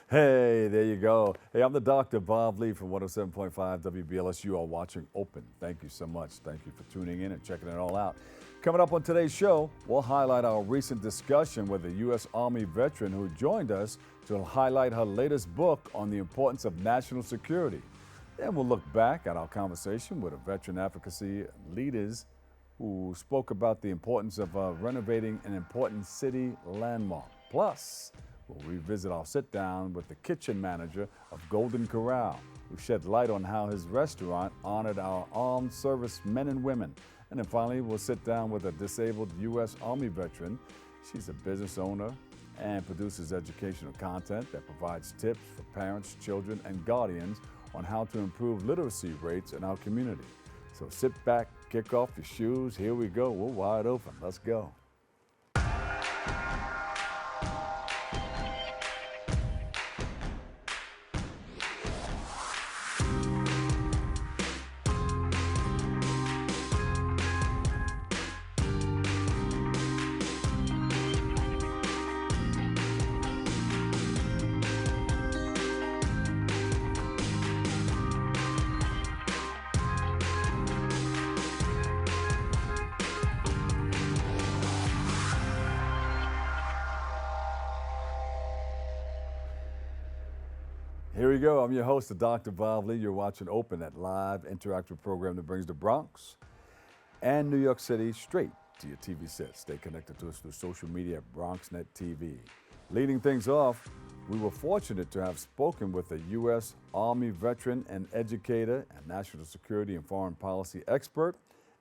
Hey, there you go. Hey, I'm the Dr. Bob Lee from 107.5 WBLS. You are watching Open. Thank you so much. Thank you for tuning in and checking it all out. Coming up on today's show, we'll highlight our recent discussion with a U.S. Army veteran who joined us to highlight her latest book on the importance of national security. Then we'll look back at our conversation with a veteran advocacy leaders who spoke about the importance of renovating an important city landmark. Plus, we'll revisit our sit down with the kitchen manager of Golden Corral, who shed light on how his restaurant honored our armed service men and women. And then finally, we'll sit down with a disabled U.S. Army veteran. She's a business owner and produces educational content that provides tips for parents, children, and guardians on how to improve literacy rates in our community. So sit back, kick off your shoes. Here we go. We're wide open. Let's go. Here we go. I'm your host, Dr. Bob Lee. You're watching Open, that live interactive program that brings the Bronx and New York City straight to your TV set. Stay connected to us through social media at BronxNet TV. Leading things off, we were fortunate to have spoken with a U.S. Army veteran and educator and national security and foreign policy expert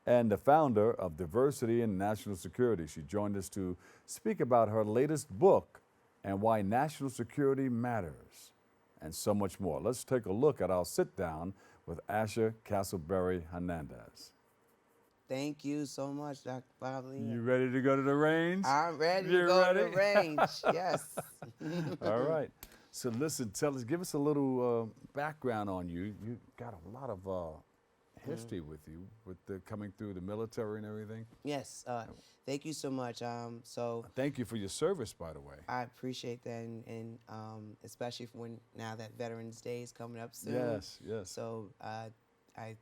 and the founder of Diversity in National Security. She joined us to speak about her latest book and why national security matters, and so much more. Let's take a look at our sit down with Asha Castleberry-Hernandez. Thank you so much, Dr. Bob Lee. You ready to go to the range? I'm ready You to go ready? to the range. Yes. All right. So listen, give us a little background on you. You got a lot of history with you, with the coming through the military and everything. Yes. Thank you so much. Thank you for your service, by the way. I appreciate that, and especially for now that Veterans Day is coming up soon. Yes, yes. So I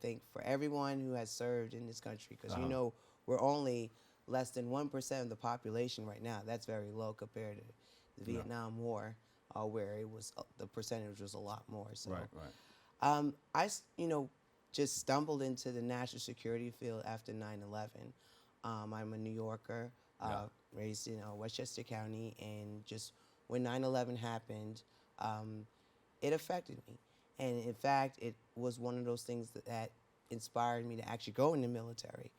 think for everyone who has served in this country, because you know we're only less than 1% of the population right now. That's very low compared to the Vietnam War, where it was the percentage was a lot more. So, right. just stumbled into the national security field after 9/11. I'm a New Yorker, raised in Westchester County, and just when 9/11 happened, it affected me. And in fact, it was one of those things that inspired me to actually go in the military.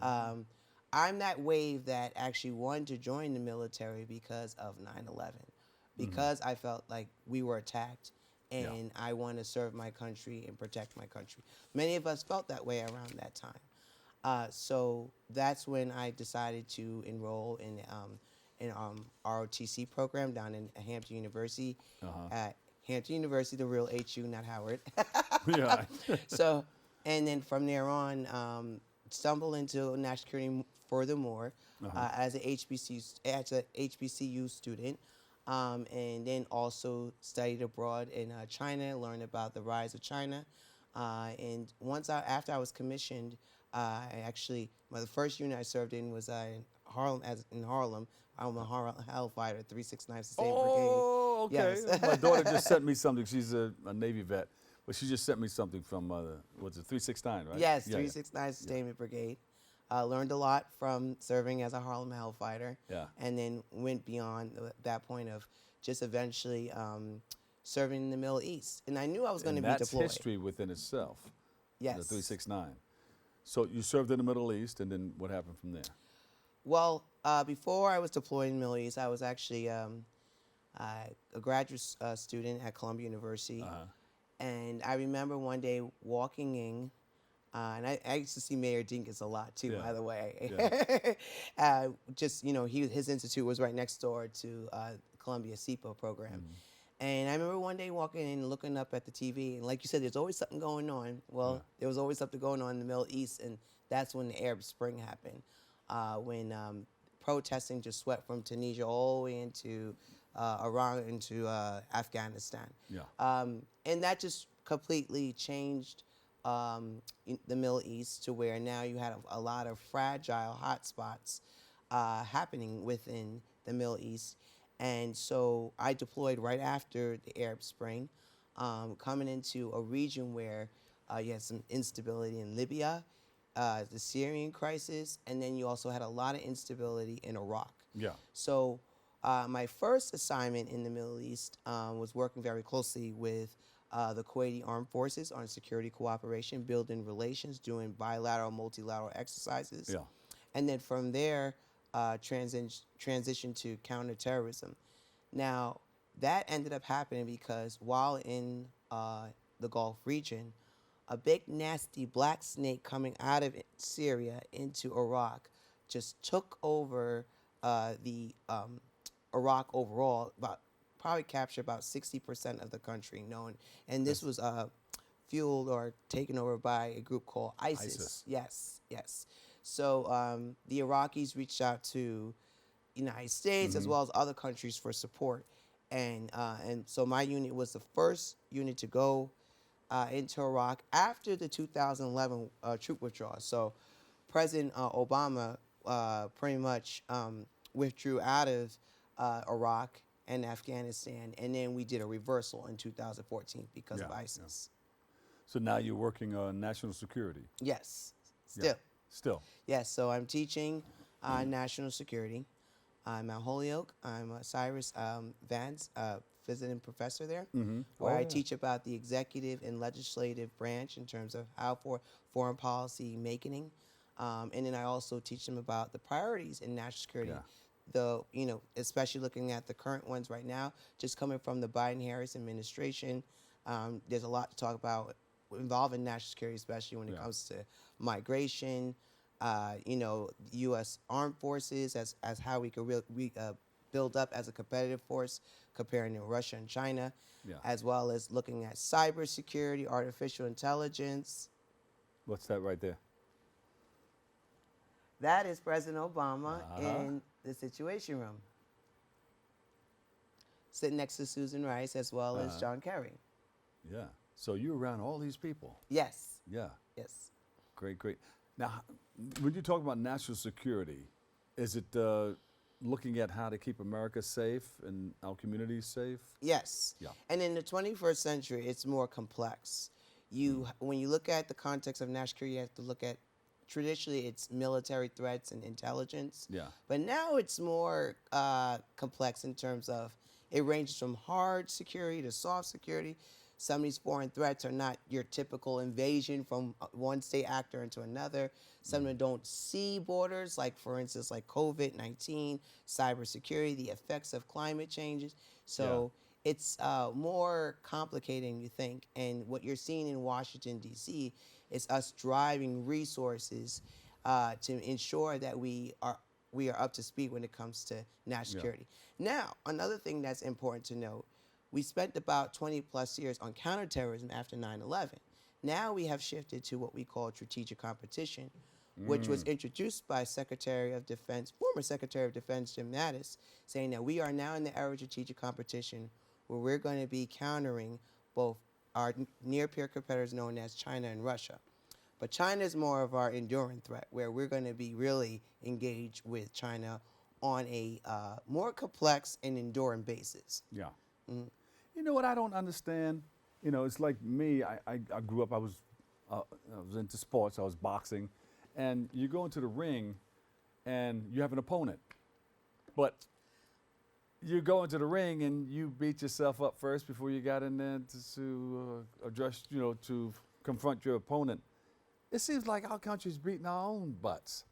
I'm that wave that actually wanted to join the military because of 9/11, because I felt like we were attacked, and I want to serve my country and protect my country. Many of us felt that way around that time. So that's when I decided to enroll in ROTC program down in Hampton University. At Hampton University, the real HU, not Howard. Yeah. So, and then from there on, stumbled into national security furthermore as a HBCU student, and then also studied abroad in China, learned about the rise of China, and after I was commissioned. The first unit I served in was in Harlem. I'm a Harlem Hellfighter, 369 Sustainment Brigade. Oh, okay. Yes. My daughter just sent me something. She's a Navy vet, but she just sent me something from, what's it, 369, right? Yes, 369 Sustainment Brigade. Learned a lot from serving as a Harlem Hellfighter. Yeah. And then went beyond that point of just eventually serving in the Middle East. And I knew I was going to be deployed. That's history within itself. Yes. The 369. So you served in the Middle East, and then what happened from there? Well, before I was deployed in the Middle East, I was actually a graduate student at Columbia University. And I remember one day walking in, and I used to see Mayor Dinkins a lot too, by the way. Yeah. His institute was right next door to Columbia SEPA program. And I remember one day walking in and looking up at the TV, and like you said, there's always something going on. Well, there was always something going on in the Middle East, and that's when the Arab Spring happened, when protesting just swept from Tunisia all the way into Iran into Afghanistan. Yeah. And that just completely changed the Middle East to where now you had a lot of fragile hotspots happening within the Middle East. And so I deployed right after the Arab Spring, coming into a region where you had some instability in Libya, the Syrian crisis, and then you also had a lot of instability in Iraq. Yeah. So my first assignment in the Middle East was working very closely with the Kuwaiti Armed Forces on security cooperation, building relations, doing bilateral, multilateral exercises. Yeah. And then from there, transition to counterterrorism. Now, that ended up happening because while in the Gulf region, a big nasty black snake coming out of Syria into Iraq just took over the Iraq overall, probably captured about 60% of the country known. And this was fueled or taken over by a group called ISIS. Yes, yes. So the Iraqis reached out to United States as well as other countries for support. And so my unit was the first unit to go into Iraq after the 2011 troop withdrawal. So President Obama pretty much withdrew out of Iraq and Afghanistan, and then we did a reversal in 2014 because of ISIS. So now you're working on national security. Yes, still. Yeah. Still. Yes, so I'm teaching national security. I'm at Holyoke. I'm Cyrus Vance, visiting professor there, where I teach about the executive and legislative branch in terms of how foreign policy making. And then I also teach them about the priorities in national security. Especially looking at the current ones right now, just coming from the Biden-Harris administration. There's a lot to talk about involving national security, especially when it comes to migration, U.S. armed forces as how we could build up as a competitive force comparing to Russia and China, as well as looking at cybersecurity, artificial intelligence. What's that right there? That is President Obama in the Situation Room, sitting next to Susan Rice as well as John Kerry. Yeah. So you're around all these people. Yes. Yeah. Yes. Great, great. Now, when you talk about national security, is it looking at how to keep America safe and our communities safe? Yes. Yeah. And in the 21st century, it's more complex. When you look at the context of national security, you have to look at, traditionally, it's military threats and intelligence. Yeah. But now it's more complex in terms of it ranges from hard security to soft security. Some of these foreign threats are not your typical invasion from one state actor into another. Some of them don't see borders, like, for instance, like COVID-19, cybersecurity, the effects of climate changes. So it's more complicated than you think. And what you're seeing in Washington, D.C. is us driving resources to ensure that we are up to speed when it comes to national security. Now, another thing that's important to note, we spent about 20 plus years on counterterrorism after 9/11. Now we have shifted to what we call strategic competition, which was introduced by former Secretary of Defense Jim Mattis, saying that we are now in the era of strategic competition where we're going to be countering both our near-peer competitors known as China and Russia. But China is more of our enduring threat, where we're going to be really engaged with China on a more complex and enduring basis. Yeah. You know what I don't understand? You know, it's like me. I grew up. I was into sports. I was boxing, and you go into the ring, and you have an opponent, but you go into the ring and you beat yourself up first before you got in there to address, to confront your opponent. It seems like our country's beating our own butts.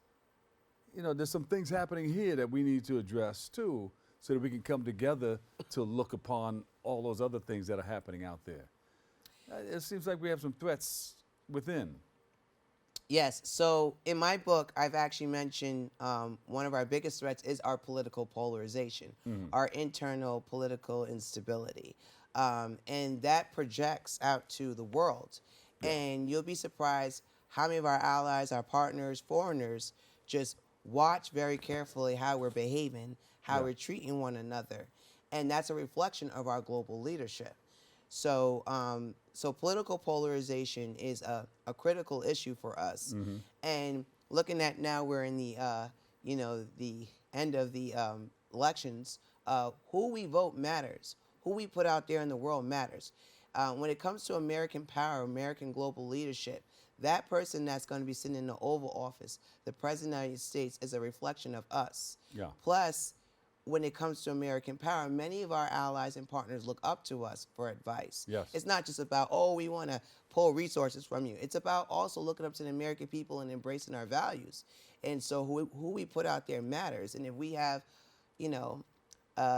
You know, there's some things happening here that we need to address too, so that we can come together to look upon all those other things that are happening out there. It seems like we have some threats within. Yes, so in my book, I've actually mentioned one of our biggest threats is our political polarization, our internal political instability. And that projects out to the world. And you'll be surprised how many of our allies, our partners, foreigners, just watch very carefully how we're behaving, how we're treating one another. and that's a reflection of our global leadership. So, so political polarization is a critical issue for us. And looking at now, we're in the, the end of the elections. Who we vote matters. Who we put out there in the world matters. When it comes to American power, American global leadership, that person that's going to be sitting in the Oval Office, the President of the United States, is a reflection of us. Yeah. Plus, when it comes to American power, many of our allies and partners look up to us for advice. Yes. It's not just about, oh, we want to pull resources from you. It's about also looking up to the American people and embracing our values. And so who we put out there matters. And if we have,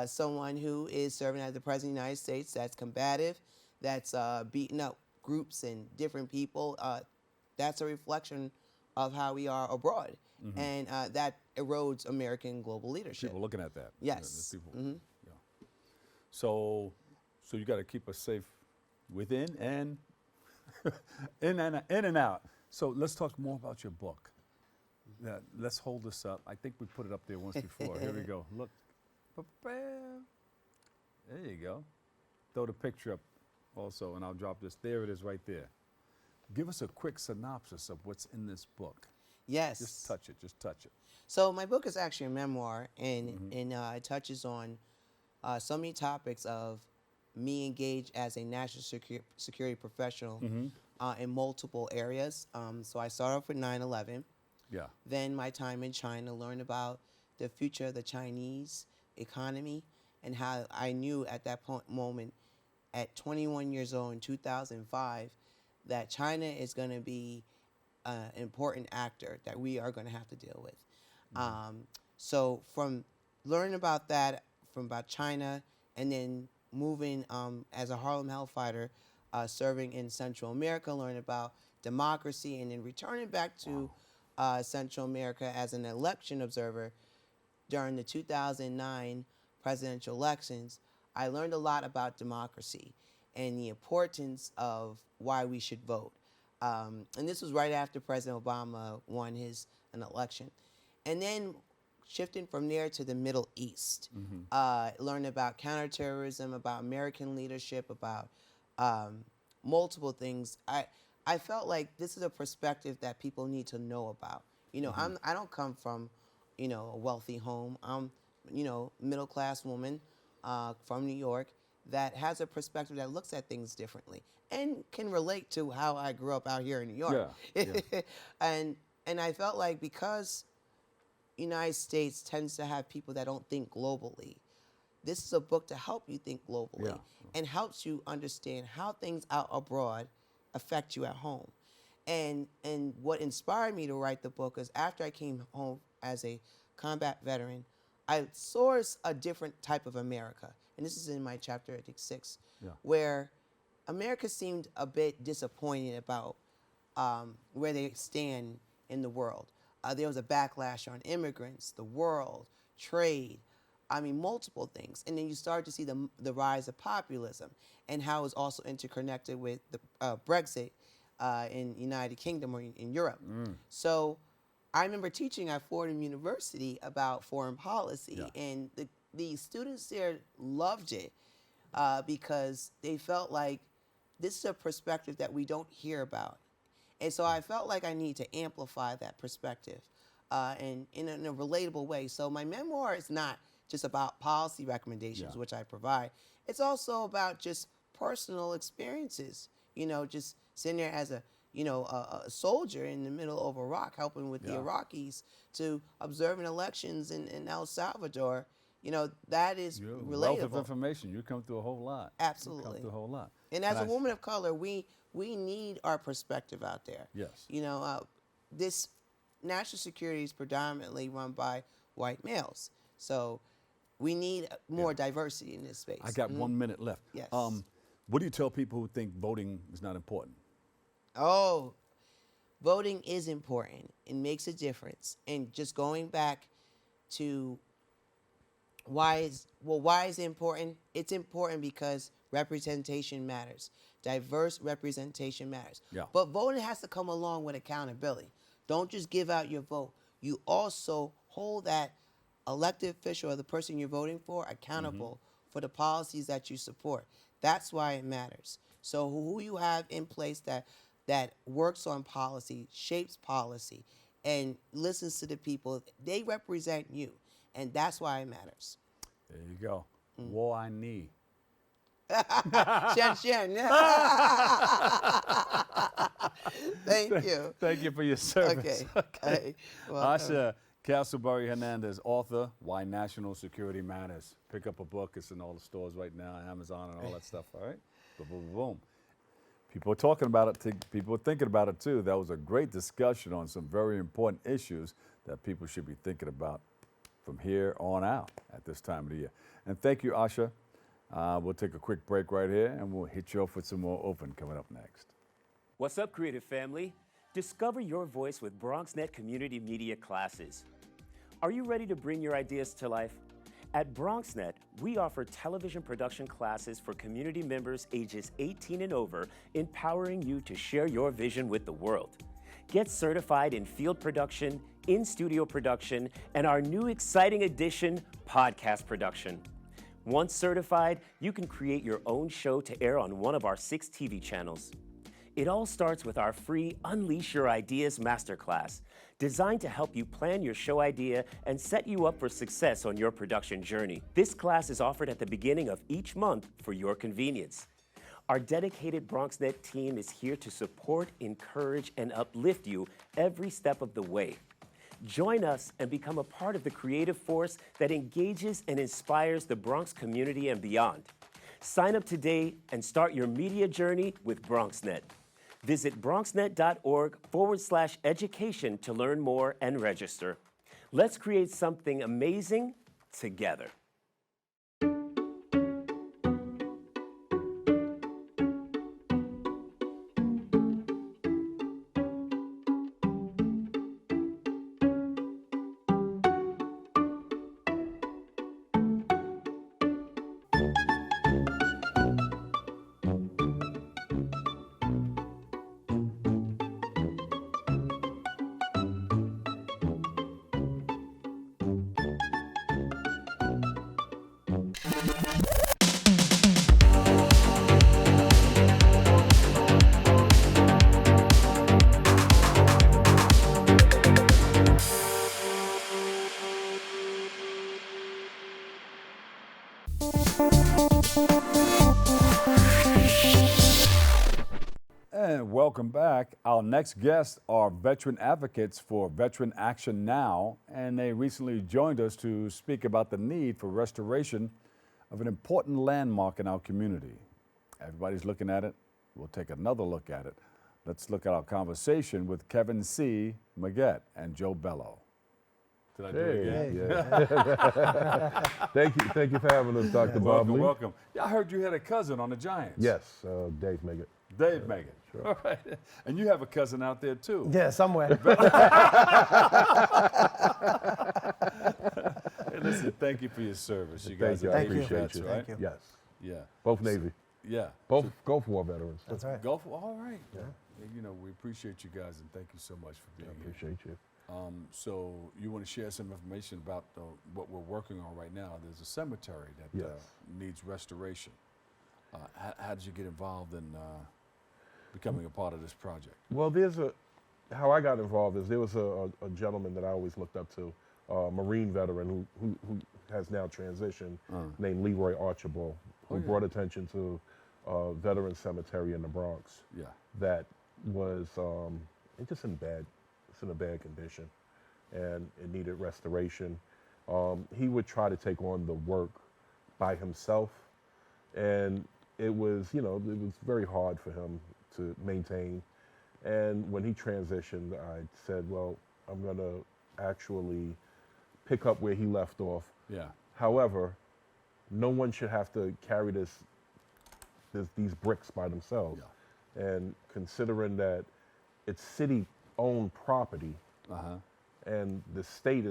someone who is serving as the President of the United States that's combative, that's beating up groups and different people, that's a reflection of how we are abroad. And that erodes American global leadership. People looking at that. Yes. The people, yeah. So you got to keep us safe within and in and out. So let's talk more about your book. Let's hold this up. I think we put it up there once before. Here we go. Look. There you go. Throw the picture up also, and I'll drop this. There it is right there. Give us a quick synopsis of what's in this book. Yes. Just touch it. Just touch it. So my book is actually a memoir, and it touches on so many topics of me engaged as a national security professional in multiple areas. So I started off with 9/11. Yeah. Then my time in China, learned about the future of the Chinese economy and how I knew at that moment, at 21 years old in 2005, that China is going to be an important actor that we are going to have to deal with. So from learning about that, from about China, and then moving as a Harlem Hellfighter, serving in Central America, learning about democracy, and then returning back to Central America as an election observer during the 2009 presidential elections, I learned a lot about democracy and the importance of why we should vote. And this was right after President Obama won an election. And then shifting from there to the Middle East, learned about counterterrorism, about American leadership, about multiple things. I felt like this is a perspective that people need to know about. I don't come from, a wealthy home. I'm, middle-class woman from New York that has a perspective that looks at things differently and can relate to how I grew up out here in New York. Yeah. And I felt like because United States tends to have people that don't think globally, this is a book to help you think globally and helps you understand how things out abroad affect you at home. And what inspired me to write the book is after I came home as a combat veteran, I saw a different type of America. And this is in my chapter, I think 6, where America seemed a bit disappointed about where they stand in the world. There was a backlash on immigrants, the world, trade, multiple things. And then you start to see the rise of populism and how it's also interconnected with the Brexit in United Kingdom or in Europe. So I remember teaching at Fordham University about foreign policy, and the students there loved it because they felt like this is a perspective that we don't hear about. And so I felt like I need to amplify that perspective and in a relatable way. So my memoir is not just about policy recommendations, which I provide. It's also about just personal experiences, just sitting there as a soldier in the middle of Iraq, helping with the Iraqis, to observing elections in El Salvador. That is relatable. Wealth of information. You come through a whole lot. Absolutely. You come through a whole lot. And as a woman of color, we need our perspective out there. Yes. This national security is predominantly run by white males. So we need more diversity in this space. I got 1 minute left. Yes. What do you tell people who think voting is not important? Oh, voting is important. It makes a difference. And just going back to why is it important? It's important because representation matters. Diverse representation matters. Yeah. But voting has to come along with accountability. Don't just give out your vote. You also hold that elected official or the person you're voting for accountable for the policies that you support. That's why it matters. So who you have in place that works on policy, shapes policy, and listens to the people, they represent you, and that's why it matters. There you go. War I need. Shen Shen. Thank you. Thank you for your service. Okay. Welcome. Asha Castleberry-Hernandez, author, Why National Security Matters. Pick up a book. It's in all the stores right now, Amazon and all that stuff, all right? Boom, boom, boom. People are talking about it. People are thinking about it, too. That was a great discussion on some very important issues that people should be thinking about from here on out at this time of the year. And thank you, Asha. We'll take a quick break right here, and we'll hit you off with some more Open coming up next. What's up, creative family? Discover your voice with BronxNet Community Media classes. Are you ready to bring your ideas to life? At BronxNet, we offer television production classes for community members ages 18 and over, empowering you to share your vision with the world. Get certified in field production, in-studio production, and our new exciting addition, podcast production. Once certified, you can create your own show to air on one of our 6 TV channels. It all starts with our free Unleash Your Ideas Masterclass, designed to help you plan your show idea and set you up for success on your production journey. This class is offered at the beginning of each month for your convenience. Our dedicated BronxNet team is here to support, encourage, and uplift you every step of the way. Join us and become a part of the creative force that engages and inspires the Bronx community and beyond. Sign up today and start your media journey with BronxNet. Visit bronxnet.org/education to learn more and register. Let's create something amazing together. And welcome back. Our next guests are veteran advocates for Veteran Action Now, and they recently joined us to speak about the need for restoration of an important landmark in our community. Everybody's looking at it. We'll take another look at it. Let's look at our conversation with Kevin C. Meggett and Joe Bello. Did I do it again? Yeah. Thank you for having us, Dr. Bobley. Welcome. Yeah, I heard you had a cousin on the Giants. Yes, Dave Meggett. Dave Meggett. Sure. All right. And you have a cousin out there, too. Yeah, somewhere. Hey, listen, thank you for your service. You Thank guys you. are I Thank you. appreciate vets, you. right? Thank you. Yes. Yeah. Both Navy. Yeah. Both Gulf War veterans. That's right. Go for all right. Yeah. You know, we appreciate you guys and thank you so much for I being here. appreciate you. So you want to share some information about what we're working on right now? There's a cemetery that Yes. needs restoration. How did you get involved in becoming a part of this project? Well, how I got involved is there was a gentleman that I always looked up to, a Marine veteran who has now transitioned, named Leroy Archibald, who brought attention to veteran cemetery in the Bronx. Yeah. That was just in a bad condition, and it needed restoration. He would try to take on the work by himself, and it was very hard for him to maintain. And when he transitioned, I said, well, I'm going to actually pick up where he left off. Yeah. However, no one should have to carry these bricks by themselves. Yeah. And considering that it's city-owned property, and the city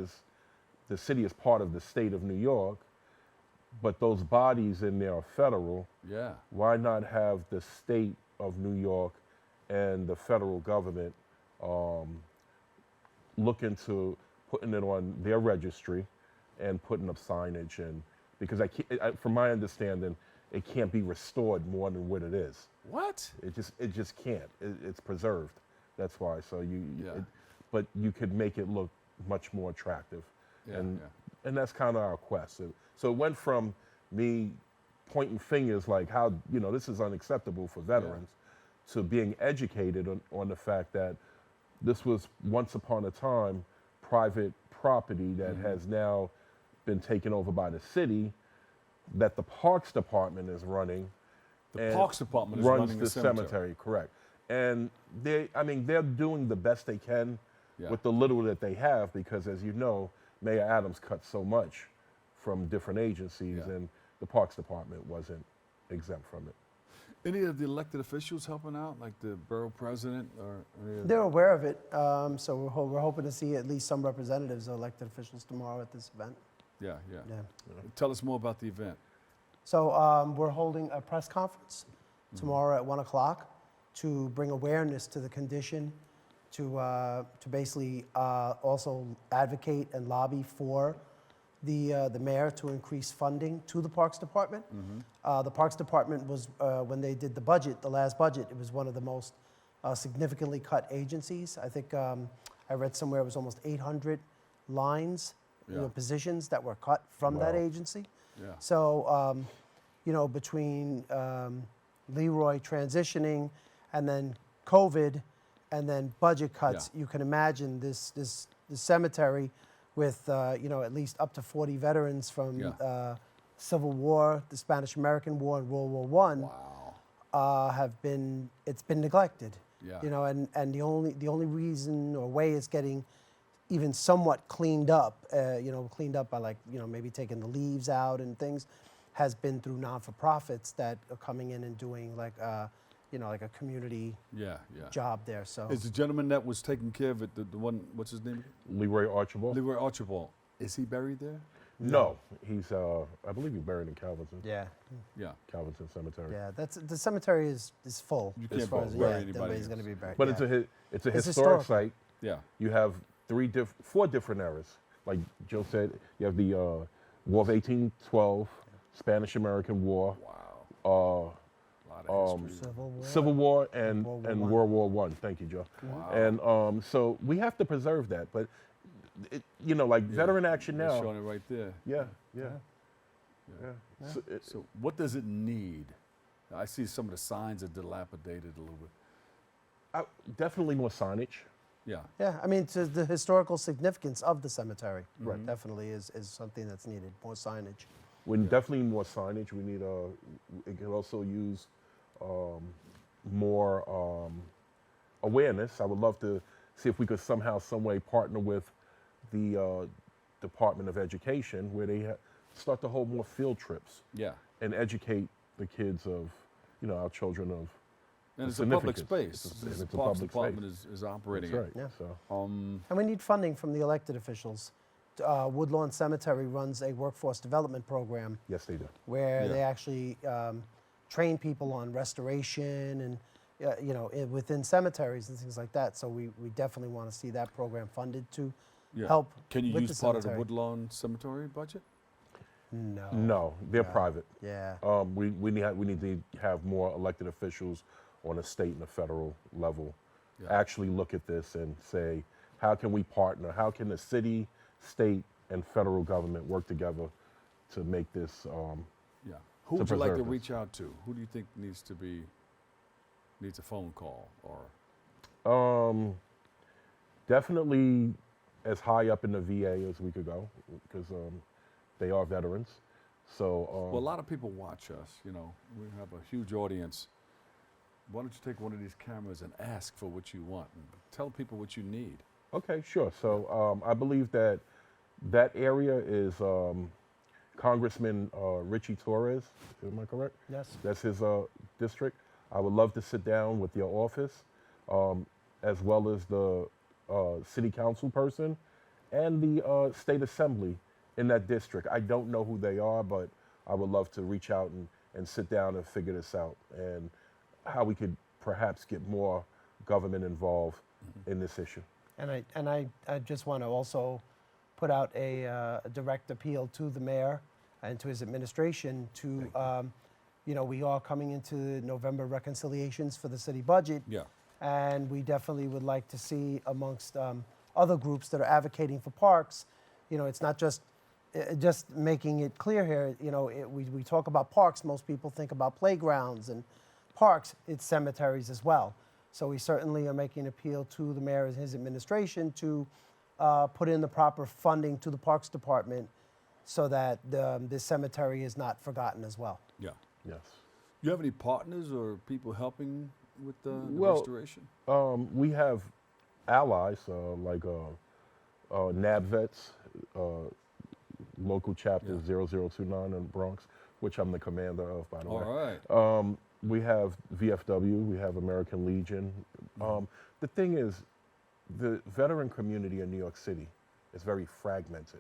is part of the state of New York, but those bodies in there are federal. Yeah. Why not have the state of New York and the federal government look into putting it on their registry and putting up signage and because from my understanding, it can't be restored more than what it is. What? It just can't. It's preserved. That's why. So Yeah. but you could make it look much more attractive, Yeah, and yeah. and that's kind of our quest. So it went from me pointing fingers like how this is unacceptable for veterans, to being educated on the fact that this was once upon a time private property that has now been taken over by the city, that the Parks Department is running. The and Parks Department is runs running the cemetery, correct. And they're doing the best they can Yeah. with the little that they have, because as you know, Mayor Adams cut so much from different agencies, Yeah. and the Parks Department wasn't exempt from it. Any of the elected officials helping out, like the borough president or any of They're aware of it, so we're hoping to see at least some representatives or elected officials tomorrow at this event. Yeah, yeah. Yeah. Tell us more about the event. So we're holding a press conference tomorrow at 1 o'clock to bring awareness to the condition, to basically also advocate and lobby for the mayor to increase funding to the Parks Department. The Parks Department was, when they did the budget, the last budget, it was one of the most significantly cut agencies. I think I read somewhere it was almost 800 lines, Yeah. positions that were cut from that Wow. agency. Yeah. So, between Leroy transitioning and then COVID and then budget cuts, Yeah. you can imagine this cemetery with, at least up to 40 veterans from Yeah. Civil War, the Spanish-American War, and World War I. Wow. It's been neglected. Yeah. And the only reason or way it's getting even somewhat cleaned up by maybe taking the leaves out and things, has been through non-for-profits that are coming in and doing like a community Yeah, yeah. job there. So Is the gentleman that was taking care of it, the one, what's his name? Leroy Archibald? Leroy Archibald. Is he buried there? No, he's I believe he's buried in Calvinton. yeah, Yeah. Calvinton Cemetery. yeah, the cemetery is full. You as can't far as- bury yeah, anybody nobody's else. going to be buried. But yeah. it's a It's historic historical. site. Yeah. You have four different eras. Like Joe said, you have the War of 1812, Spanish-American War, Wow. A lot of history. Civil War. Civil War, and World War and One. World War I. Thank you, Joe. Wow. And so we have to preserve that. But Veteran Action They're now. showing it right there. Yeah. Yeah. So So what does it need? I see some of the signs are dilapidated a little bit. definitely more signage. Yeah. Yeah, I mean, to the historical significance of the cemetery Right. definitely is something that's needed, more signage. We definitely need more signage. We need it can also use more awareness. I would love to see if we could somehow, some way partner with the Department of Education, where they start to hold more field trips Yeah. and educate the kids of, our children of. And the it's a public significance. space. It's The a Parks public Department space. is operating That's it. right. Yeah. So And we need funding from the elected officials. Woodlawn Cemetery runs a workforce development program yes, they do. where Yeah. they actually train people on restoration and, within cemeteries and things like that. So we definitely want to see that program funded to Yeah. help Can you with use the part of the cemetery. Woodlawn Cemetery budget? No. No, they're No. private. Yeah. We need to have more elected officials on a state and a federal level Yeah. actually look at this and say, how can we partner? How can the city, state, and federal government work together to make this? Yeah. Who would you like to preserve this. reach out to? Who do you think needs a phone call or? Definitely as high up in the VA as we could go, because they are veterans. So Well, a lot of people watch us. We have a huge audience. Why don't you take one of these cameras and ask for what you want and tell people what you need? okay, sure. So I believe that area is Congressman Richie Torres. Am I correct? Yes. That's his district. I would love to sit down with your office, as well as the city council person and the state assembly in that district. I don't know who they are, but I would love to reach out and sit down and figure this out, and how we could perhaps get more government involved in this issue. And I just want to also put out a direct appeal to the mayor and to his administration to, we are coming into November reconciliations for the city budget. Yeah. And we definitely would like to see amongst other groups that are advocating for parks, it's not just making it clear here, we talk about parks, most people think about playgrounds and parks, it's cemeteries as well. So we certainly are making an appeal to the mayor and his administration to put in the proper funding to the Parks Department so that this cemetery is not forgotten as well. Yeah. Yes. You have any partners or people helping with the Well, restoration? We have allies like NABVETS, local chapter 0029 in the Bronx, which I'm the commander of, by the way. All right. We have VFW, we have American Legion. The thing is, the veteran community in New York City is very fragmented.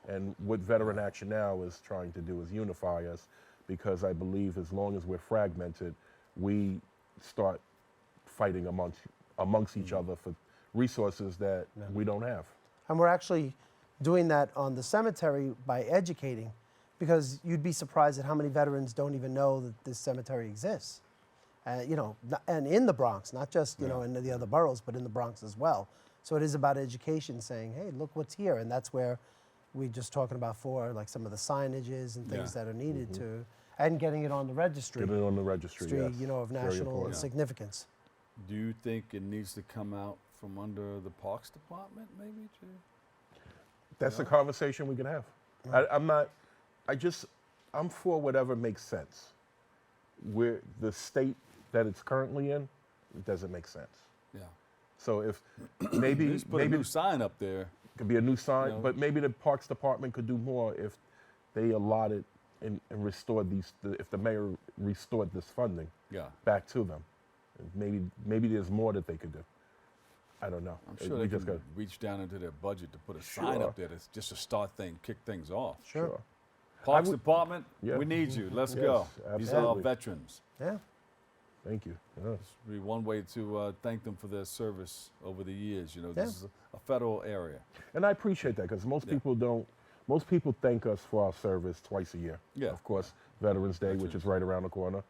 And what Veteran Action Now is trying to do is unify us, because I believe as long as we're fragmented, we start fighting amongst each other for resources that we don't have. And we're actually doing that on the cemetery by educating, because you'd be surprised at how many veterans don't even know that this cemetery exists. And in the Bronx, not just in the other boroughs, but in the Bronx as well. So it is about education, saying, hey, look what's here. And that's where we're just talking about like some of the signages and things that are needed to, and getting it on the registry. Get it on the registry, yes. Of Very national important. significance. Do you think it needs to come out from under the Parks Department, maybe? That's a conversation we can have. I'm for whatever makes sense. Where the state that it's currently in, it doesn't make sense. Yeah. So if maybe Just put a new sign up there. could be a new sign, but maybe the Parks Department could do more if they allotted and restored if the mayor restored this funding back to them. And maybe there's more that they could do. I don't know. I'm sure they can reach down into their budget to put a sign up there that's just to kick things off. Sure. Parks Department, Yeah. we need you. Let's Yes, go. These are our absolutely. veterans. Yeah. Thank you. Yeah. This would be one way to thank them for their service over the years. This is a federal area. And I appreciate that, because most people don't. Most people thank us for our service twice a year. Yeah. Of course, Veterans Day, which is right around the corner,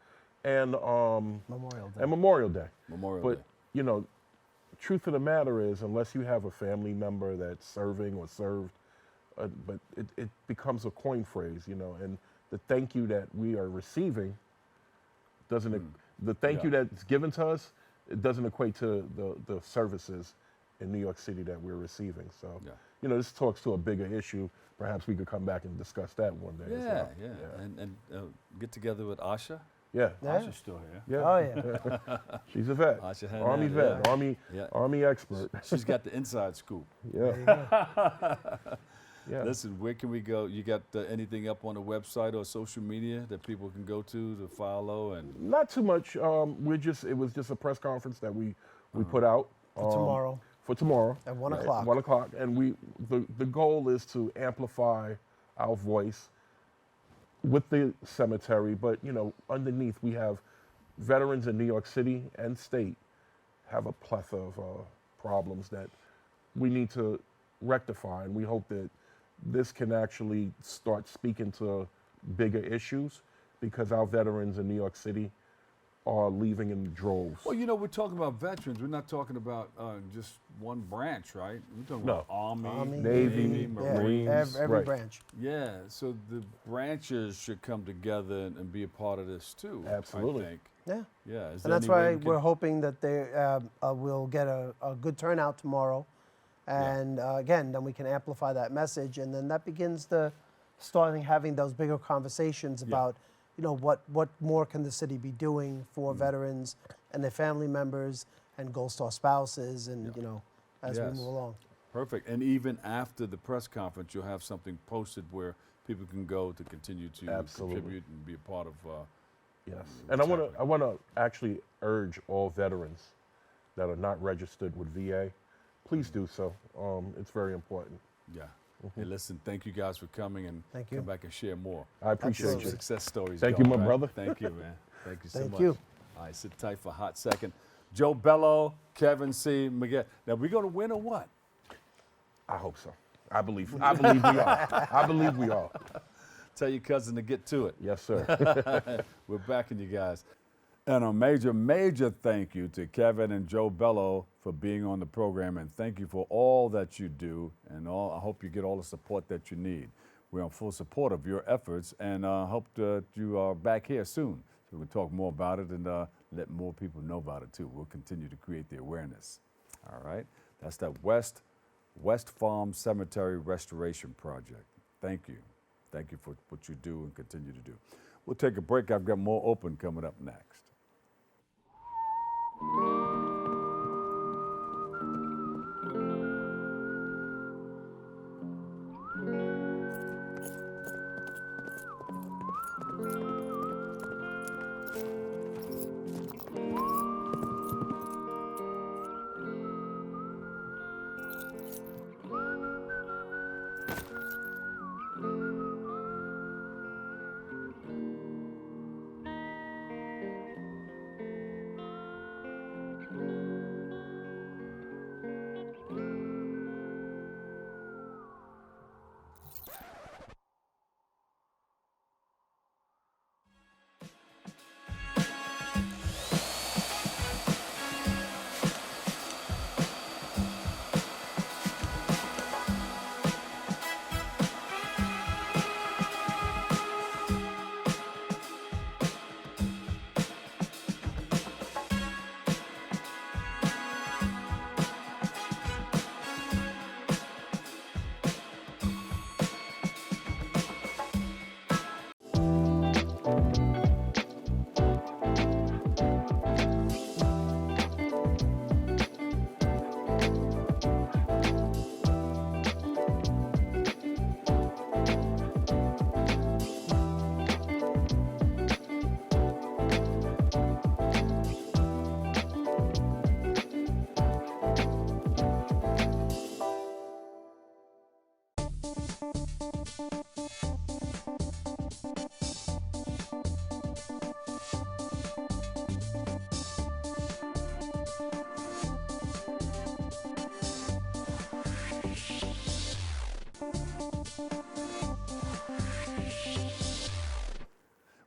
and Memorial Day. and Memorial Day. Memorial Day. But truth of the matter is, unless you have a family member that's serving or served, but it becomes a coin phrase, and the thank you that we are receiving doesn't. The thank you that's given to us, it doesn't equate to the services in New York City that we're receiving. So, this talks to a bigger issue. Perhaps we could come back and discuss that one day. as well. And get together with Asha. Yeah. Asha's still here. Yeah. Oh, yeah. She's a vet. Asha Army Hernandez, vet. Army expert. She's got the inside scoop. Yeah. Yeah. Listen, where can we go? You got anything up on the website or social media that people can go to follow? And Not too much. It was just a press conference that we put out For tomorrow. For tomorrow At 1 o'clock. 1 o'clock, and the goal is to amplify our voice with the cemetery. But underneath we have veterans in New York City and state have a plethora of problems that we need to rectify, and we hope that this can actually start speaking to bigger issues, because our veterans in New York City are leaving in droves. well, we're talking about veterans. We're not talking about just one branch, right? We're talking No. about Army, Navy, Marines. Every Right. branch. Yeah, so the branches should come together and be a part of this too. Absolutely. I think. Yeah. Yeah. Is And there that's any way why we can- we're hoping that they will get a good turnout tomorrow. And again, then we can amplify that message. And then that begins starting having those bigger conversations about, what more can the city be doing for veterans and their family members and Gold Star spouses and, as we Yes. move along. Perfect. And even after the press conference, you'll have something posted where people can go to continue to Absolutely. contribute and be a part of. Yes. And I want to actually urge all veterans that are not registered with VA, please do so. It's very important. Yeah. Hey, listen, thank you guys for coming, and Thank you. come back and share more. I appreciate Absolutely. you. Success stories. Thank you, going, my right? brother. Thank you, man. Thank you so Thank much. you. All right, sit tight for a hot second. Joe Bello, Kevin C. Meggett. Now, we going to win or what? I hope so. I believe we are. I believe we are. Tell your cousin to get to it. Yes, sir. We're backing you guys. And a major, major thank you to Kevin and Joe Bello for being on the program, and thank you for all that you do, and I hope you get all the support that you need. We're in full support of your efforts, and hope that you are back here soon so we can talk more about it and let more people know about it too. We'll continue to create the awareness. All right, that's that West Farm Cemetery Restoration Project. Thank you for what you do and continue to do. We'll take a break. I've got more open coming up next.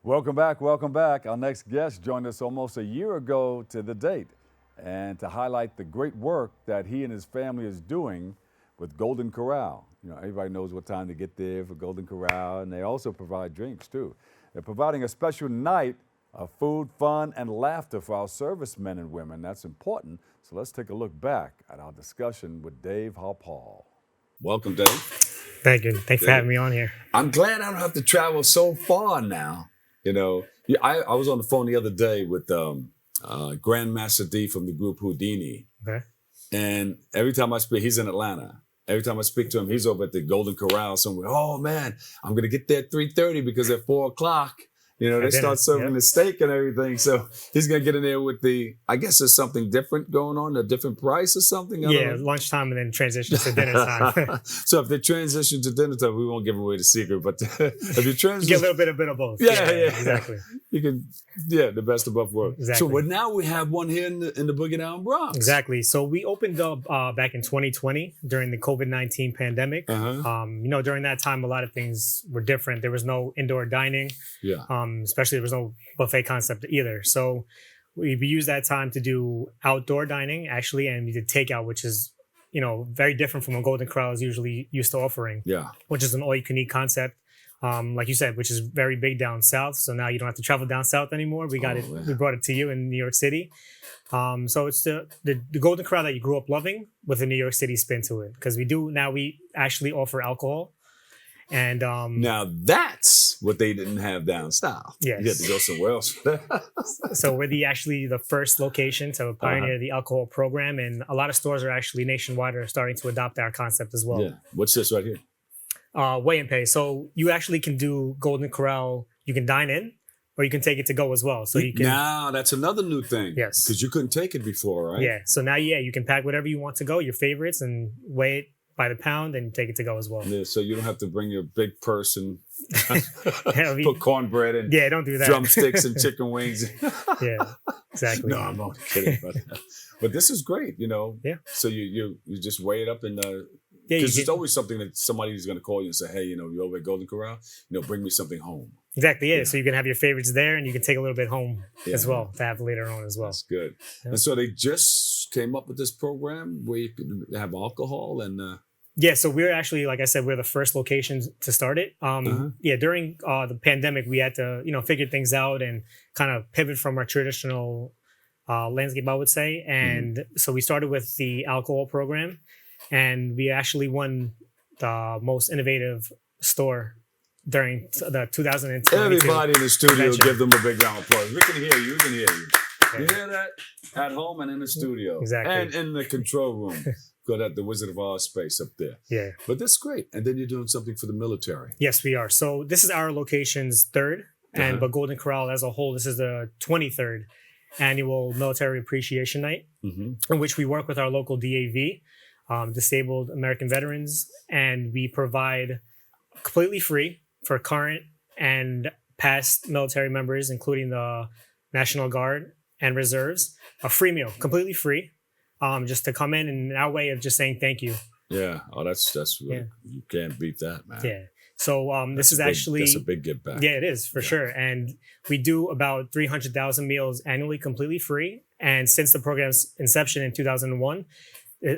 Welcome back. Our next guest joined us almost a year ago to the date, and to highlight the great work that he and his family is doing with Golden Corral. You know, everybody knows what time to get there for Golden Corral, and they also provide drinks too. They're providing a special night of food, fun, and laughter for our servicemen and women. That's important. So let's take a look back at our discussion with Dave Harpaul. Welcome, Dave. Thank you. Thanks for having me on here. I'm glad I don't have to travel so far now. You know, I was on the phone the other day with Grandmaster D from the group Houdini. Okay. And every time I speak, he's in Atlanta. Every time I speak to him, he's over at the Golden Corral somewhere. Oh, man, I'm going to get there at 3:30 because at 4 o'clock, you know, they start serving the steak and everything. So he's going to get in there with I guess there's something different going on, a different price or something? Yeah, lunchtime and then transition to dinner time. So if they transition to dinner time, we won't give away the secret. But if you transition... You get a bit of both. Yeah, exactly. You can, the best of both worlds. Exactly. So now we have one here in the Boogie Down Bronx. Exactly. So we opened up back in 2020 during the COVID-19 pandemic. Uh-huh. You know, during that time, a lot of things were different. There was no indoor dining. Yeah. Especially there was no buffet concept either. So we used that time to do outdoor dining, actually, and we did takeout, which is, you know, very different from what Golden Corral is usually used to offering. Yeah. Which is an all-you-can-eat concept, like you said, which is very big down south. So now you don't have to travel down south anymore. We got we brought it to you in New York City. So it's the Golden Corral that you grew up loving with a New York City spin to it. Because we actually offer alcohol. And now that's what they didn't have down south. Yes. You had to go somewhere else. So we're actually the first location to pioneer the alcohol program, and a lot of stores are actually nationwide are starting to adopt our concept as well. Yeah. What's this right here? Weigh and pay. So you actually can do Golden Corral. You can dine in, or you can take it to go as well. So you can. Now that's another new thing. Yes. Because you couldn't take it before, right? Yeah. So now, you can pack whatever you want to go, your favorites, and weigh it by the pound and take it to go as well. Yeah, so you don't have to bring your big purse and put cornbread and don't do that. Drumsticks and chicken wings. Yeah, exactly. No, I'm only kidding. But this is great, you know. Yeah. So you just weigh it up and Yeah, Because it's always something that somebody's going to call you and say, hey, you're over at Golden Corral, bring me something home. exactly. Yeah. Yeah. So you can have your favorites there, and you can take a little bit home as Yeah. well to have later on as well. That's good. Yeah. And so they just came up with this program where you can have alcohol and Yeah, so we're actually, like I said, we're the first location to start it. Yeah, during the pandemic, we had to, figure things out and kind of pivot from our traditional landscape, I would say. And so we started with the alcohol program, and we actually won the most innovative store during the 2022. everybody in the studio, convention. give them a big round of applause. We can hear you. We can hear you. You hear that? At home and in the studio. Exactly. And in the control room. Got at the Wizard of Oz space up there. Yeah. But that's great. And then you're doing something for the military. Yes, we are. So this is our location's third, and but Golden Corral as a whole, this is the 23rd annual Military Appreciation Night, in which we work with our local DAV, Disabled American Veterans, and we provide completely free for current and past military members, including the National Guard and Reserves, a free meal, completely free, just to come in our way of just saying thank you. Yeah. Oh, that's really, you can't beat that, man. Yeah. So this is actually that's a big give back. Yeah, it is for sure. And we do about 300,000 meals annually, completely free. And since the program's inception in 2001,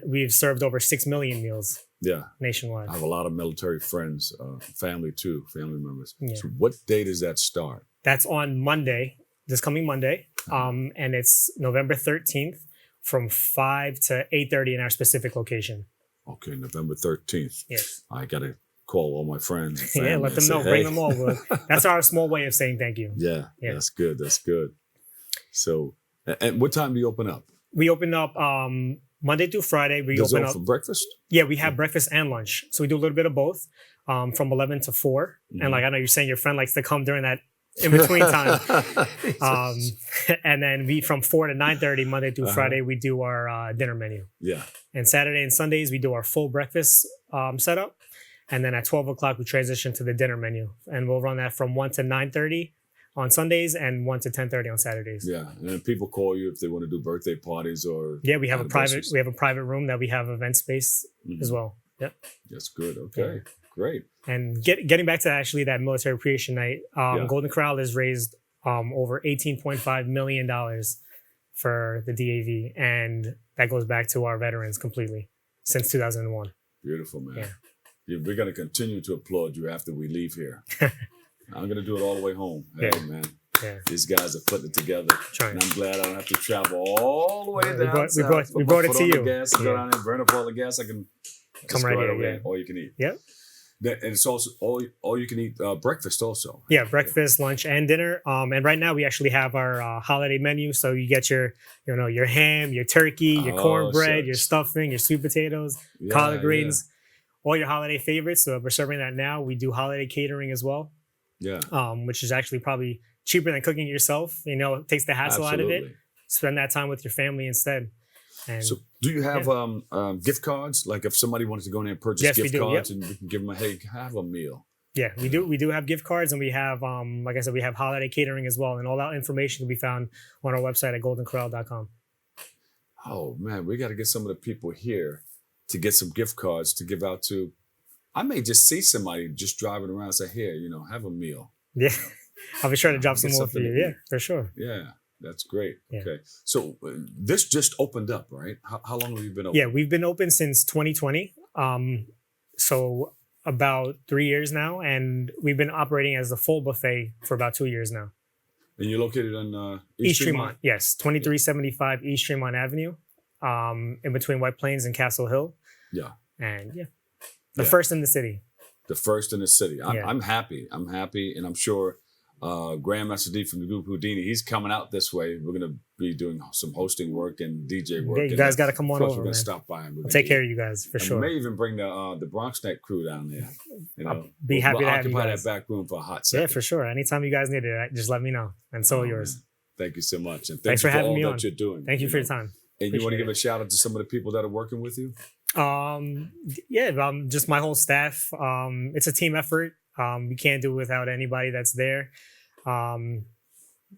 we've served over 6 million meals. Yeah. Nationwide. I have a lot of military friends, family too, family members. Yeah. So what day does that start? That's on Monday, this coming Monday, and it's November 13th from 5 to 8:30 in our specific location. Okay, November 13th. Yes. I got to call all my friends and family. Yeah, let and them say, know. Bring "Hey." them over. That's our small way of saying thank you. Yeah, Yeah. that's good. That's good. So, and what time do you open up? We open up Monday through Friday. We Does it open open up for breakfast? Yeah, we have breakfast and lunch. So we do a little bit of both from 11 to 4. And like I know you're saying your friend likes to come during that in between time. And then we from 4 to 9:30 Monday through Friday, we do our dinner menu. Yeah. And Saturday and Sundays, we do our full breakfast setup. And then at 12 o'clock, we transition to the dinner menu. And we'll run that from 1 to 9:30 on Sundays and 1 to 10:30 on Saturdays. Yeah. And then people call you if they want to do birthday parties or. Yeah, we have a private anniversaries. room that we have event space as well. Yep. That's good. Okay. Great. And getting back to actually that military appreciation night, Golden Corral has raised over $18.5 million for the DAV, and that goes back to our veterans completely since 2001. Beautiful, man. Yeah. We're going to continue to applaud you after we leave here. I'm going to do it all the way home. Hey, man. Yeah. These guys are putting it together. Trying. And I'm glad I don't have to travel all the way down. We brought it to you. Gas, go down there, burn up all the gas. I can Come just right go here. over Yeah. there, all you can eat. Yep. And it's also all you can eat breakfast also. Yeah, breakfast, lunch, and dinner. And right now we actually have our holiday menu. So you get your ham, your turkey, your cornbread, your stuffing, your sweet potatoes, collard greens, all your holiday favorites. So we're serving that now. We do holiday catering as well. Yeah. Which is actually probably cheaper than cooking it yourself. It takes the hassle out of it. Spend that time with your family instead. And so do you have gift cards? Like if somebody wanted to go in there and purchase gift cards and we can give them have a meal. Yeah, we do. We do have gift cards, and we have, like I said, we have holiday catering as well. And all that information can be found on our website at goldencorral.com. Oh man, we got to get some of the people here to get some gift cards to give out to. I may just see somebody just driving around and say, here, have a meal. Yeah, I'll be sure to drop some more for something you. to Yeah, eat. for sure. Yeah. That's great. Yeah. Okay. So this just opened up, right? How long have you been open? Yeah, we've been open since 2020. So about 3 years now. And we've been operating as a full buffet for about 2 years now. And you're located on East Tremont. Yes, 2375 East Tremont Avenue, in between White Plains and Castle Hill. Yeah. And the first in the city. The first in the city. I'm happy. I'm happy. And I'm sure Grandmaster D from the group Houdini, he's coming out this way. We're going to be doing some hosting work and DJ work. Yeah, you guys got to come on over, we're going man. to stop by and I'll take care of you guys for sure. We may even bring the Bronx Net crew down there. I'll be happy to have you occupy guys. that back room for a hot second. Yeah, for sure. Anytime you guys need it, just let me know. And so yours. Man. Thank you so much. And Thanks you for having all me that on. you're doing. Thank you for your time. And you want to Appreciate give a shout out to some of the people that are working with you? Just my whole staff. It's a team effort. We can't do it without anybody that's there. I know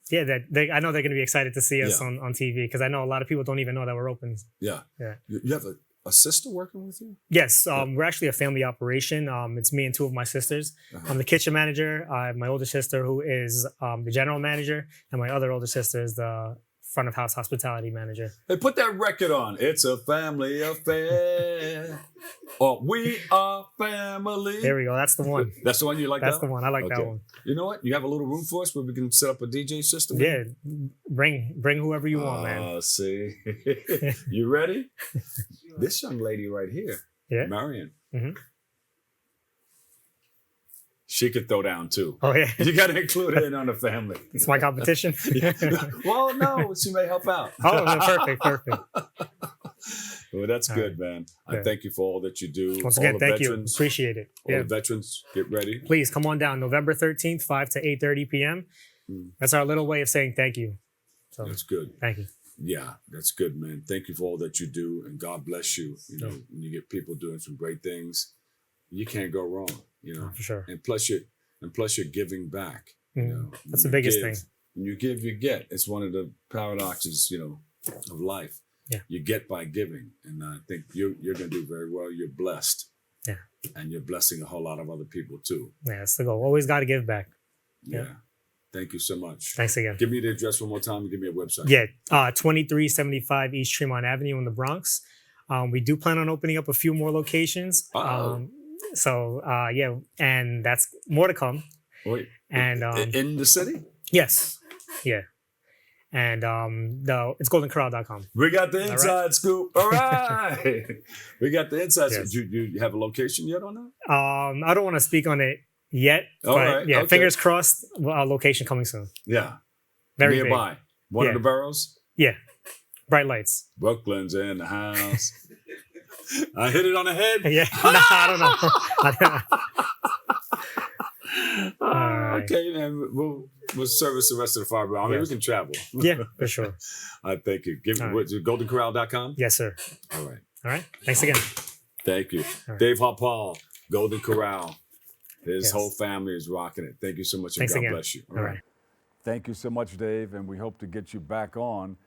they're going to be excited to see us on TV because I know a lot of people don't even know that we're open. Yeah. Yeah. You have a sister working with you? Yes, we're actually a family operation. It's me and two of my sisters. I'm the kitchen manager. I have my older sister who is the general manager, and my other older sister is the front of house hospitality manager. Hey, put that record on. It's a family affair. Oh, we are family. There we go. That's the one. That's the one you like? That's the one. I like that Okay. one. You know what? You have a little room for us where we can set up a DJ system? Yeah, bring whoever you want, man. See. You ready? This young lady right here, Yeah. Marion. Mhm. She could throw down too. Oh yeah, You got to include her in on the family. it's my competition. Well, no, she may help out. Oh, no, perfect. Well, that's good, man. I Yeah. thank you for all that you do. Once all again, the thank you. veterans, Appreciate it. All Yeah. the veterans, get ready. Please come on down November 13th, 5 to 8:30 p.m. That's our little way of saying thank you. So That's good. thank you. Yeah, that's good, man. Thank you for all that you do, and God bless you. You know, when you get people doing some great things, you can't go wrong. You know, For sure. and plus you're giving back. You know, That's When the you biggest give- thing. When you give, you get. It's one of the paradoxes, of life. Yeah. You get by giving, and I think you're going to do very well. You're blessed. Yeah. And you're blessing a whole lot of other people too. Yeah, that's the goal. Always got to give back. Yeah. Thank you so much. Thanks again. Give me the address one more time and give me a website. Yeah, 2375 East Tremont Avenue in the Bronx. We do plan on opening up a few more locations. Oh. Yeah, and that's more to come. Wait. And in the city? yes, yeah, and it's goldencorral.com. We got the right. inside scoop. All right. We got the inside Yes. scoop. Do you have a location yet on that? I don't want to speak on it yet, All but right, yeah, okay. fingers crossed. Location coming soon. Yeah. Very Nearby. big. One Yeah. of the boroughs? Yeah, bright lights. Brooklyn's in the house. I hit it on the head. Yeah, no, I don't know. Alright. Okay, man. We'll service the rest of the fiber. I mean, Yes. we can travel. Yeah, for sure. I thank you. Give All right. what's it, goldencorral.com? Yes, sir. All right. All right. Thanks again. Thank you. right. Dave Harpaul, Golden Corral. His Yes. whole family is rocking it. Thank you so much, and Thanks God again. bless you. All right. Thank you so much, Dave, and we hope to get you back on.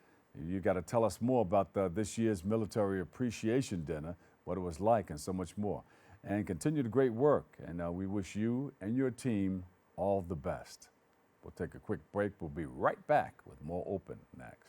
You got to tell us more about this year's Military Appreciation Dinner, what it was like, and so much more. And continue the great work, and we wish you and your team all the best. We'll take a quick break. We'll be right back with more Open next.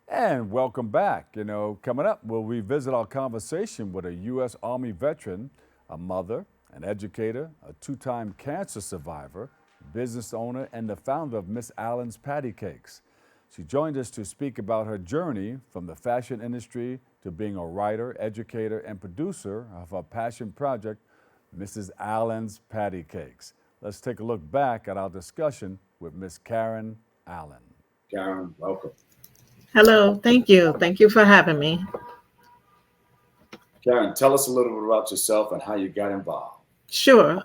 And welcome back. Coming up, we'll revisit our conversation with a U.S. Army veteran, a mother, an educator, a two-time cancer survivor, business owner, and the founder of Miss Allen's Patty Cakes. She joined us to speak about her journey from the fashion industry to being a writer, educator, and producer of her passion project, Mrs. Allen's Patty Cakes. Let's take a look back at our discussion with Miss Karen Allen. Karen, welcome. Hello, thank you. Thank you for having me. Karen, tell us a little bit about yourself and how you got involved. Sure.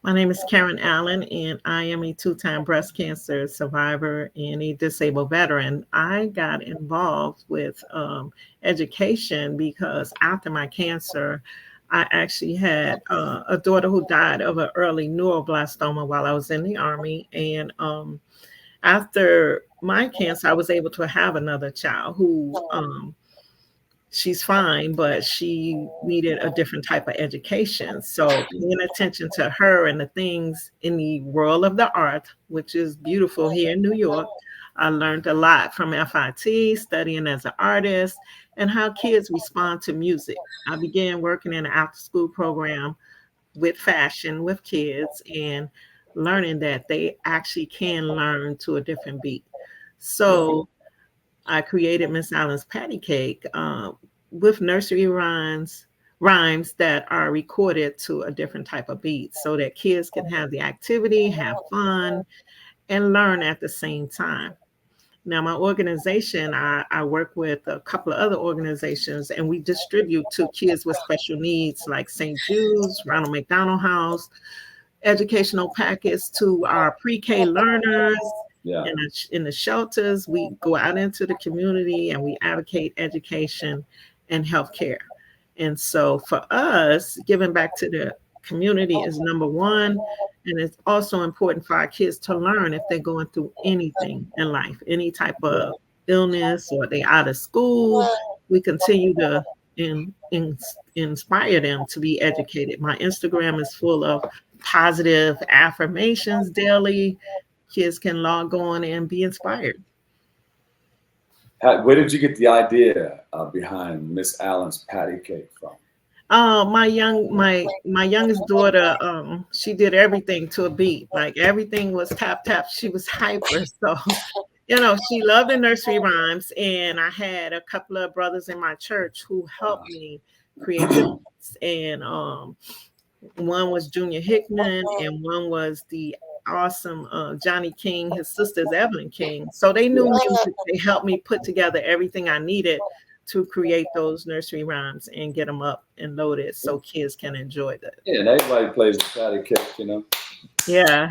My name is Karen Allen, and I am a two-time breast cancer survivor and a disabled veteran. I got involved with education because after my cancer, I actually had a daughter who died of an early neuroblastoma while I was in the Army. And after my cancer, I was able to have another child who she's fine, but she needed a different type of education. So paying attention to her and the things in the world of the art, which is beautiful here in New York, I learned a lot from FIT, studying as an artist, and how kids respond to music. I began working in an after-school program with fashion with kids and learning that they actually can learn to a different beat. So I created Miss Allen's Patty Cake with nursery rhymes that are recorded to a different type of beat so that kids can have the activity, have fun, and learn at the same time. Now, my organization, I work with a couple of other organizations, and we distribute to kids with special needs like St. Jude's, Ronald McDonald House, educational packets to our pre-K learners. Yeah. In the shelters, we go out into the community and we advocate education and healthcare. And so for us, giving back to the community is number one. And it's also important for our kids to learn if they're going through anything in life, any type of illness, or they out of school. We continue to inspire them to be educated. My Instagram is full of positive affirmations daily. Kids can log on and be inspired. Where did you get the idea behind Miss Allen's Patty Cake from? My youngest daughter, she did everything to a beat. Like everything was tap tap. She was hyper. So, she loved the nursery rhymes. And I had a couple of brothers in my church who helped me create the beats. And one was Junior Hickman, and one was the awesome Johnny King. His sister's Evelyn King. So they knew music. They helped me put together everything I needed to create those nursery rhymes and get them up and loaded so kids can enjoy that. Yeah, and everybody plays the patty cake, Yeah.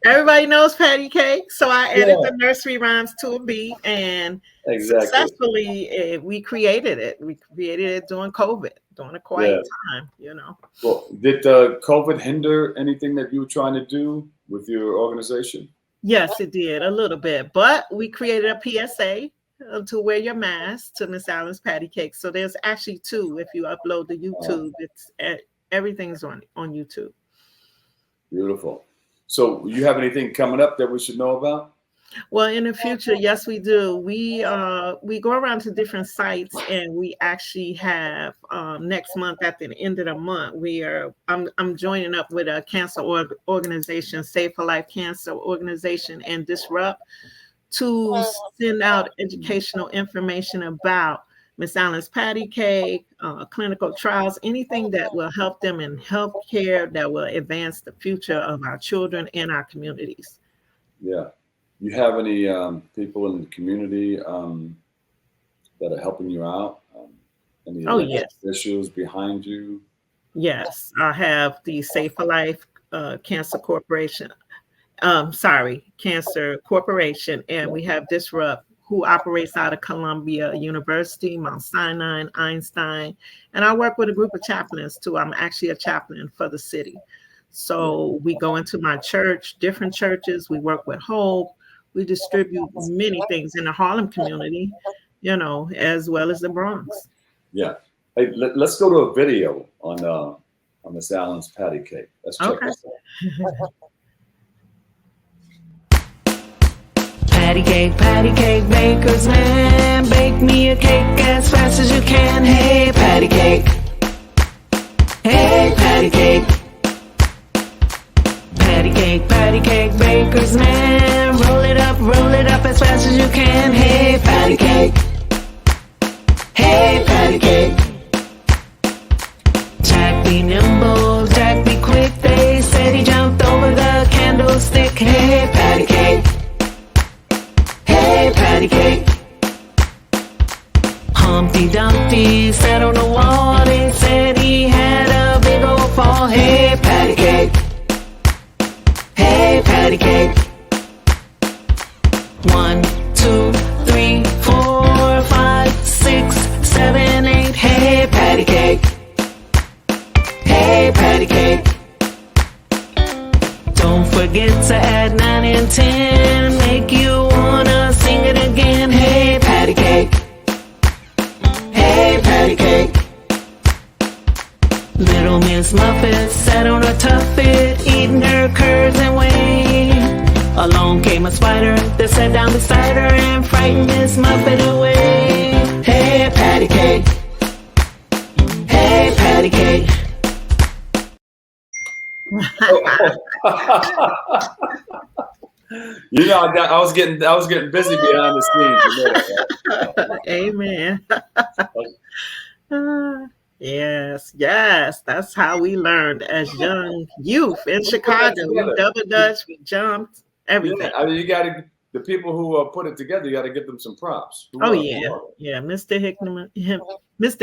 Everybody knows patty cake. So I added the nursery rhymes to a beat, and successfully we created it. We created it during COVID, during a quiet time, Well, did COVID hinder anything that you were trying to do with your organization? Yes, it did a little bit, but we created a PSA to wear your mask to Miss Allen's Patty Cake. So there's actually two. If you upload to YouTube, it's everything's on YouTube. Beautiful. So you have anything coming up that we should know about? Well, in the future, yes, we do. We go around to different sites, and we actually have next month at the end of the month, I'm joining up with a cancer organization, Save for Life Cancer Organization, and Disrupt, to send out educational information about Miss Allen's Patty Cake, clinical trials, anything that will help them in healthcare, that will advance the future of our children and our communities. Yeah. You have any people in the community that are helping you out? Any officials behind you? Yes, I have the Save for Life Cancer Corporation. Cancer Corporation, and we have Disrupt, who operates out of Columbia University, Mount Sinai, Einstein, and I work with a group of chaplains too. I'm actually a chaplain for the city. So we go into my church, different churches. We work with Hope. We distribute many things in the Harlem community, as well as the Bronx. Yeah. Hey, let's go to a video on Miss Allen's Patty Cake. Let's check this out. Patty cake, baker's man. Bake me a cake as fast as you can. Hey, patty cake. Hey, patty cake. Patty cake, baker's man. Roll it up as fast as you can. Hey, patty cake. Hey, patty cake. Jack be nimble, Jack be quick. They said he jumped over the candlestick. Hey, patty cake. Hey, patty cake. Humpty Dumpty sat on the wall. They said he had a big old fall. Hey, patty Don't forget to add 9 and 10. Make you wanna sing it again. Hey, patty cake. Hey, patty cake. Little Miss Muffet sat on a tuffet, eating her curds and whey. Along came a spider that sat down beside her and frightened Miss Muffet away. Hey, patty cake. Hey, patty cake. You know, I was getting busy behind the scenes. You know. Amen. Yes, that's how we learned as young youth in Chicago. We double dutch, we jumped, everything. Yeah, I mean, you got to, the people who put it together, you got to give them some props. Oh yeah, Mr.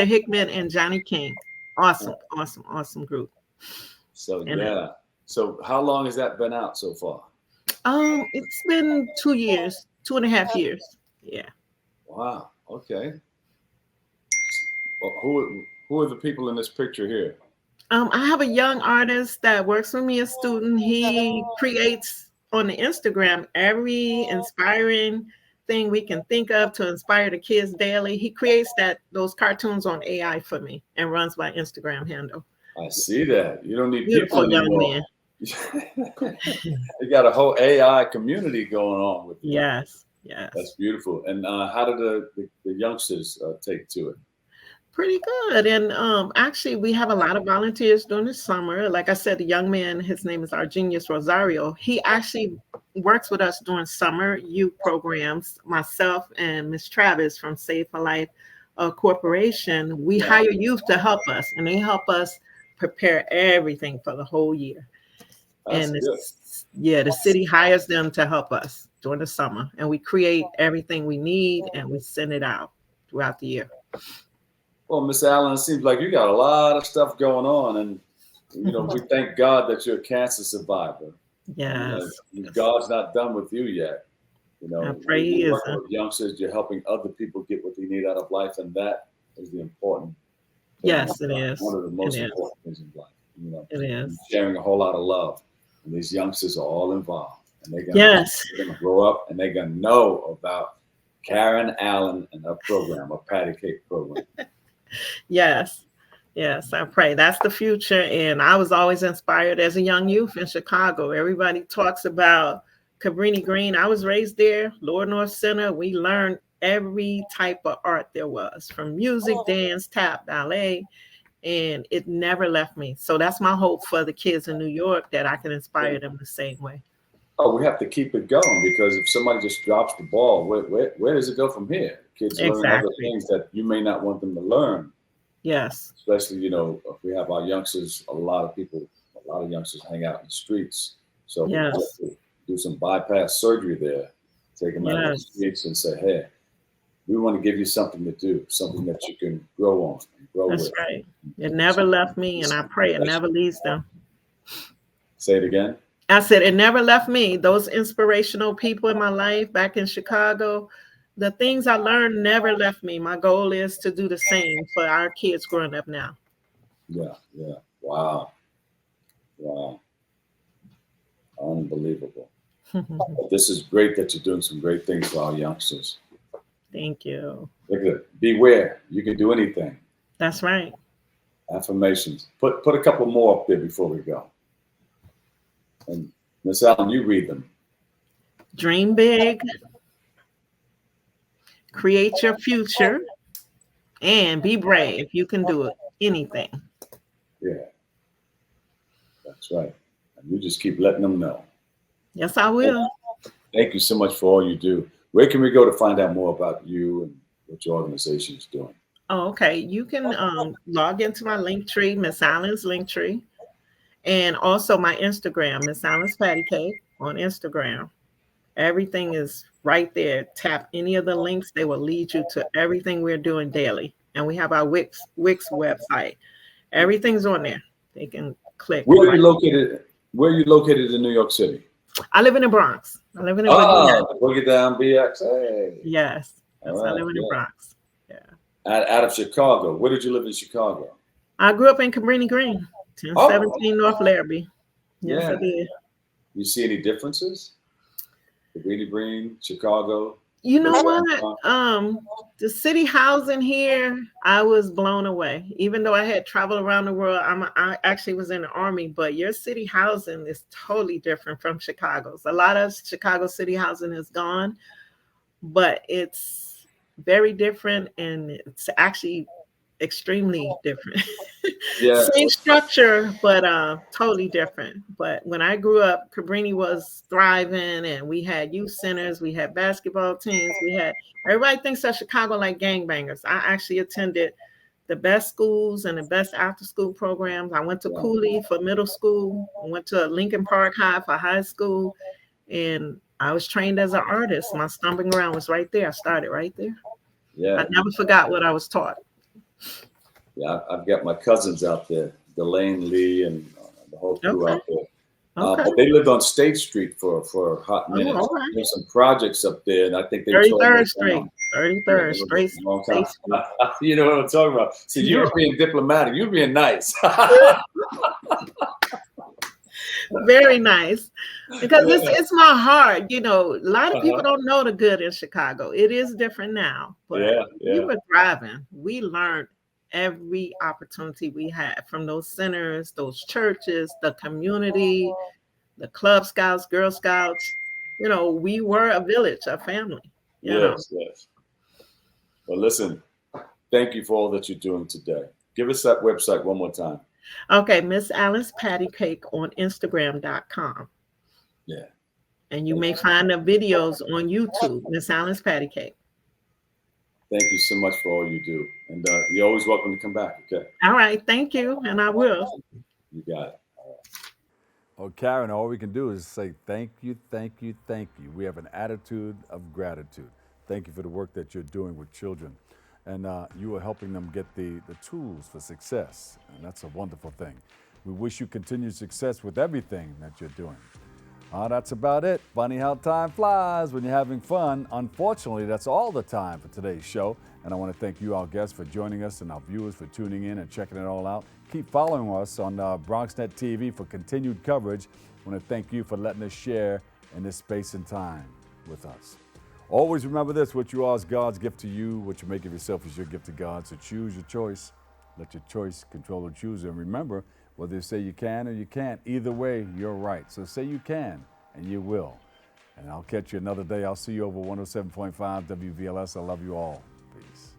Hickman and Johnny King. Awesome group. So so how long has that been out so far? It's been 2 years, 2.5 years. Yeah. Wow. Okay. Well, who are the people in this picture here? I have a young artist that works with me, a student. He creates on the Instagram every inspiring thing we can think of to inspire the kids daily. He creates those cartoons on AI for me and runs my Instagram handle. I see that. You don't need Beautiful people anymore. Young man. You got a whole AI community going on with you. Yes. That's beautiful. And how did the youngsters take to it? Pretty good. And actually, we have a lot of volunteers during the summer. Like I said, the young man, his name is our genius Rosario. He actually works with us during summer youth programs. Myself and Miss Travis from Save for Life Corporation, we hire youth to help us, and they help us prepare everything for the whole year. That's and good. the city hires them to help us during the summer, and we create everything we need and we send it out throughout the year. Well, Miss Allen, it seems like you got a lot of stuff going on, and you know we thank God that you're a cancer survivor. Yes. God's not done with you yet. You know, I pray He is. With youngsters, you're helping other people get what they need out of life, and that is the important thing. Yes, it is. One of the most important things in life. You know, it is. Sharing a whole lot of love, and these youngsters are all involved, and they're gonna grow up, and they're gonna know about Karen Allen and her program, a patty cake program. Yes, I pray that's the future. And I was always inspired as a young youth in Chicago. Everybody talks about Cabrini Green. I was raised there, Lower North Center. We learned every type of art there was, from music, dance, tap, ballet, and it never left me. So that's my hope for the kids in New York, that I can inspire them the same way. Oh, we have to keep it going, because if somebody just drops the ball, where does it go from here? Kids learn other things that you may not want them to learn. Yes. Especially, you know, if we have our youngsters, a lot of youngsters hang out in the streets. So we have to do some bypass surgery there, take them out of the streets and say, hey, we want to give you something to do, something that you can grow on and grow with. That's right. It never left me, and I pray it never leaves them. Say it again. I said it never left me. Those inspirational people in my life back in Chicago, the things I learned never left me. My goal is to do the same for our kids growing up now. Yeah. Wow. Unbelievable. This is great that you're doing some great things for our youngsters. Thank you. Look at it. Beware. You can do anything. That's right. Affirmations. Put a couple more up there before we go. And Miss Allen, you read them. Dream big. Create your future. And be brave. You can do it. Anything. Yeah. That's right. And you just keep letting them know. Yes, I will. Thank you so much for all you do. Where can we go to find out more about you and what your organization is doing? Oh, okay. You can log into my link tree, Miss Allen's link tree. And also my Instagram, Miss Allen's Patty Cake on Instagram. Everything is right there. Tap any of the links. They will lead you to everything we're doing daily. And we have our Wix website. Everything's on there. They can click. Where are you located in New York City? I live in the Bronx. I live in the Boogie Down BX. Hey. Yes. I live in the Bronx. Yeah. Out of Chicago. Where did you live in Chicago? I grew up in Cabrini Green, 1017 North Larrabee. Yes, I did. You see any differences? The Greedy Green, Chicago. You know the what? South? The city housing here, I was blown away. Even though I had traveled around the world, I actually was in the Army, but your city housing is totally different from Chicago's. A lot of Chicago city housing is gone, but it's very different, and it's actually extremely different. Yeah. Same structure, but totally different. But when I grew up, Cabrini was thriving, and we had youth centers, we had basketball teams, we had everybody thinks of Chicago like gangbangers. I actually attended the best schools and the best after school programs. I went to Cooley for middle school, I went to Lincoln Park High for high school, and I was trained as an artist. My stomping ground was right there. I started right there. Yeah. I never forgot what I was taught. Yeah, I've got my cousins out there, Delane Lee and the whole crew out there. Okay. But they lived on State Street for a hot minute. all right. There's some projects up there, and I think they 33rd Street. 33rd Yeah, Street. long time. You know what I'm talking about. So you were being diplomatic. You were being nice. Very nice, because it's my heart. You know, a lot of people don't know the good in Chicago. It is different now, but we were thriving. We learned every opportunity we had from those centers, those churches, the community, the Club Scouts, Girl Scouts. You know, we were a village, a family. You know? Yes. Well, listen, thank you for all that you're doing today. Give us that website one more time. Okay, Miss Alice Patty Cake on Instagram.com. Yeah. And you may find the videos on YouTube, Miss Alice Patty Cake. Thank you so much for all you do. And you're always welcome to come back, okay? All right, thank you, and I will. You got it. Oh, Karen, all we can do is say thank you, thank you, thank you. We have an attitude of gratitude. Thank you for the work that you're doing with children. And you are helping them get the tools for success. And that's a wonderful thing. We wish you continued success with everything that you're doing. That's about it. Funny how time flies when you're having fun. Unfortunately, that's all the time for today's show. And I want to thank you, our guests, for joining us and our viewers for tuning in and checking it all out. Keep following us on BronxNet TV for continued coverage. I want to thank you for letting us share in this space and time with us. Always remember this: what you are is God's gift to you. What you make of yourself is your gift to God. So choose your choice. Let your choice control the chooser. And remember, whether you say you can or you can't, either way, you're right. So say you can, and you will. And I'll catch you another day. I'll see you over 107.5 WVLS. I love you all. Peace.